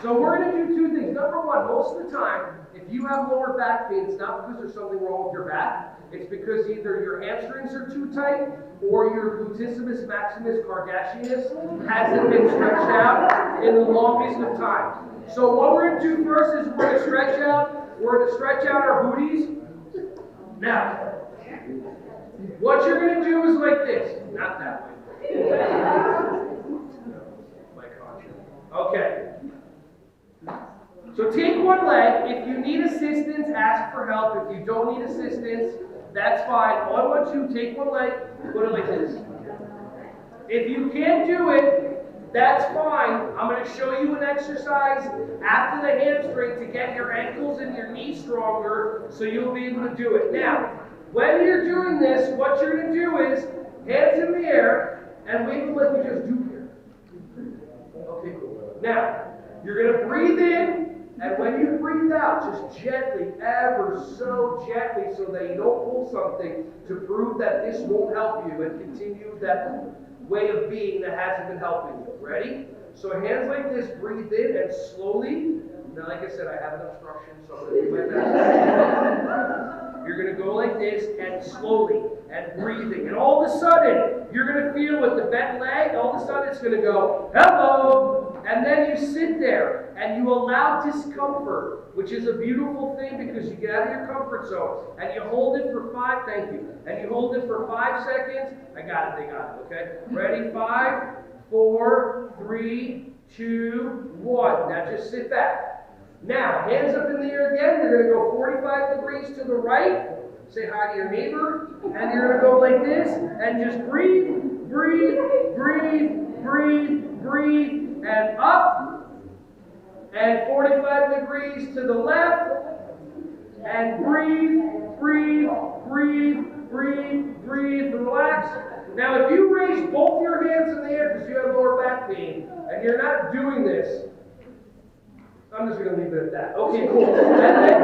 So we're going to do two things. Number one, most of the time, if you have lower back pain, it's not because there's something wrong with your back. It's because either your hamstrings are too tight or your gluteus maximus cardassianus hasn't been stretched out in the longest of times. So what we're going to do first is we're going to stretch out our booties. Now, what you're going to do is like this. Not that way. My conscience. Okay. So take one leg. If you need assistance, ask for help. If you don't need assistance, that's fine. All I want you to take one leg, put it like this. If you can't do it, that's fine. I'm going to show you an exercise after the hamstring to get your ankles and your knees stronger so you'll be able to do it. Now, when you're doing this, what you're going to do is hands in the air and wave them like we just do here. Okay, cool. Now, you're going to breathe in. And when you breathe out, just gently, ever so gently, so that you don't pull something to prove that this won't help you and continue that way of being that hasn't been helping you. Ready? So hands like this, breathe in and slowly. Now, like I said, I have an obstruction, so I'm going to do my best. You're going to go like this and slowly and breathing. And all of a sudden, you're going to feel with the bent leg, all of a sudden it's going to go, hello! And then you sit there and you allow discomfort, which is a beautiful thing because you get out of your comfort zone. And you hold it for 5, thank you. And you hold it for 5 seconds. I got it, they got it, okay? Ready? 5, 4, 3, 2, 1. Now just sit back. Now, hands up in the air again. You're going to go 45 degrees to the right. Say hi to your neighbor. And you're going to go like this. And just breathe, breathe, breathe, breathe, breathe. And up. And 45 degrees to the left. And breathe, breathe, breathe, breathe, breathe. Relax. Now, if you raise both your hands in the air because you have lower back pain, and you're not doing this, I'm just going to leave it at that. Okay, cool. And then